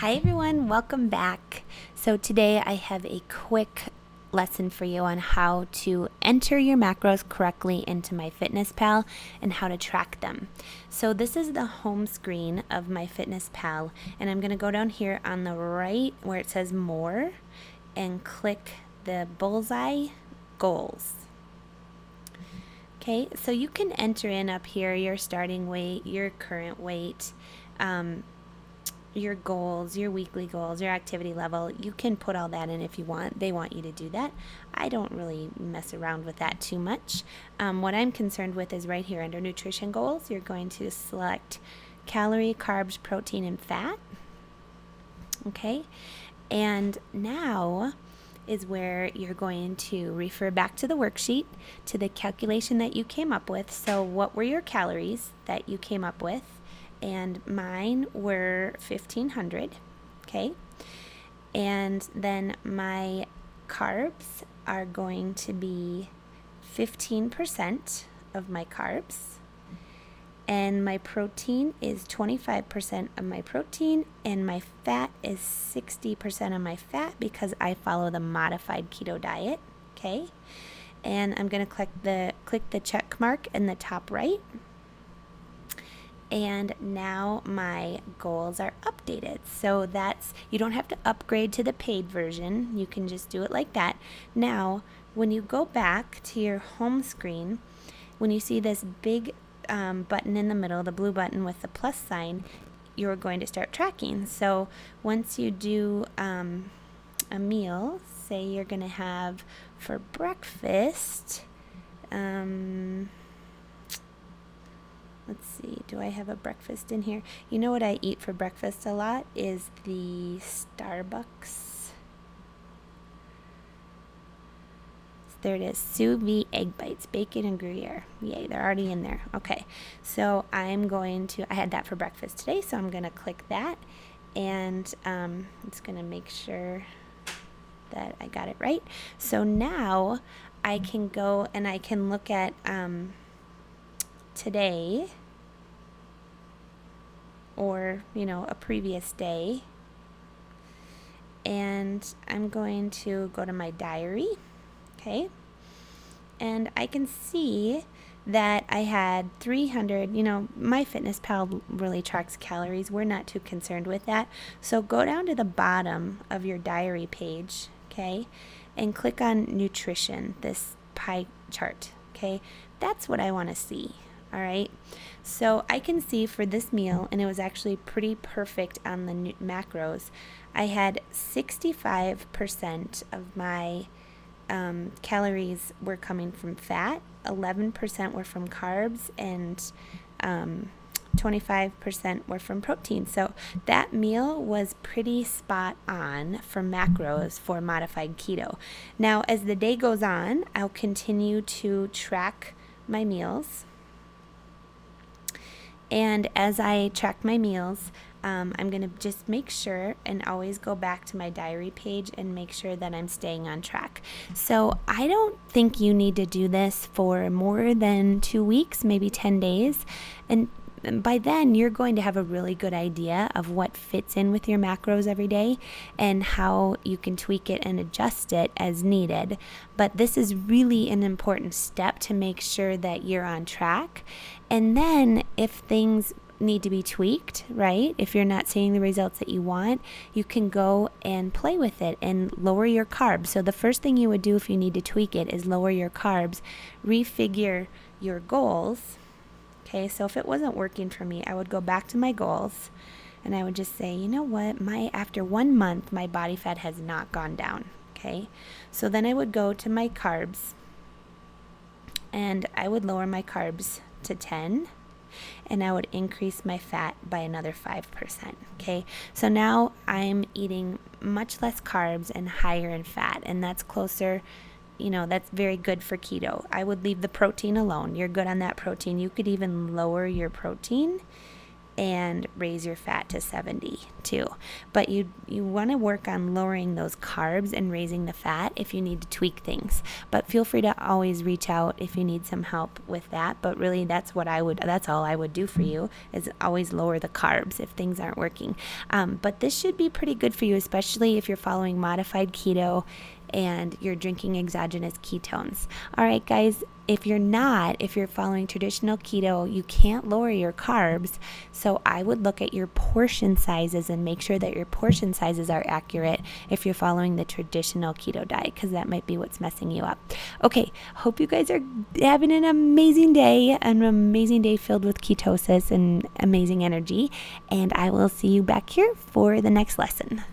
Hi everyone, welcome back. So today I have a quick lesson for you on how to enter your macros correctly into MyFitnessPal and how to track them. So this is the home screen of MyFitnessPal, and I'm going to go down here on the right where it says more and click the bullseye goals. Okay, so you can enter in up here your starting weight, your current weight, your goals, your weekly goals, your activity level. You can put all that in if you want. They want you to do that. I don't really mess around with that too much. What I'm concerned with is right here under nutrition goals, you're going to select calorie, carbs, protein, and fat. Okay, and now is where you're going to refer back to the worksheet, to the calculation that you came up with. So what were your calories that you came up with? And mine were 1,500, okay? And then my carbs are going to be 15% of my carbs. And my protein is 25% of my protein, and my fat is 60% of my fat because I follow the modified keto diet, okay? And I'm going to click the check mark in the top right. And now my goals are updated. So you don't have to upgrade to the paid version. You can just do it like that. Now, when you go back to your home screen, when you see this big button in the middle, the blue button with the plus sign, you're going to start tracking. So once you do a meal, say you're going to have for breakfast, let's see, do I have a breakfast in here? You know what I eat for breakfast a lot is the Starbucks. There it is, sous vide egg bites, bacon and Gruyere. Yay, they're already in there. Okay, so I had that for breakfast today, so I'm going to click that, and it's going to make sure that I got it right. So now I can go and I can look at today, or a previous day, and I'm going to go to my diary, okay, and I can see that I had 300. MyFitnessPal really tracks calories. We're not too concerned with that. So go down to the bottom of your diary page, okay, and click on nutrition, this pie chart, okay. That's what I want to see. All right, so I can see for this meal, and it was actually pretty perfect on the macros, I had 65% of my calories were coming from fat, 11% were from carbs, and 25% were from protein. So that meal was pretty spot on for macros for modified keto. Now, as the day goes on, I'll continue to track my meals. And as I track my meals, I'm going to just make sure and always go back to my diary page and make sure that I'm staying on track. So I don't think you need to do this for more than 2 weeks, maybe 10 days. And by then, you're going to have a really good idea of what fits in with your macros every day and how you can tweak it and adjust it as needed. But this is really an important step to make sure that you're on track. And then if things need to be tweaked, right? If you're not seeing the results that you want, you can go and play with it and lower your carbs. So the first thing you would do if you need to tweak it is lower your carbs, refigure your goals. Okay, so if it wasn't working for me, I would go back to my goals and I would just say, you know what, after 1 month, my body fat has not gone down. Okay, so then I would go to my carbs and I would lower my carbs to 10, and I would increase my fat by another 5%. Okay, so now I'm eating much less carbs and higher in fat, and that's closer. That's very good for keto. I would leave the protein alone. You're good on that protein. You could even lower your protein and raise your fat to 70 too. But you want to work on lowering those carbs and raising the fat if you need to tweak things. But feel free to always reach out if you need some help with that. But really that's all I would do for you, is always lower the carbs if things aren't working. But this should be pretty good for you, especially if you're following modified keto and you're drinking exogenous ketones. All right, guys, if you're following traditional keto, you can't lower your carbs. So I would look at your portion sizes and make sure that your portion sizes are accurate if you're following the traditional keto diet, because that might be what's messing you up. Okay, hope you guys are having an amazing day filled with ketosis and amazing energy. And I will see you back here for the next lesson.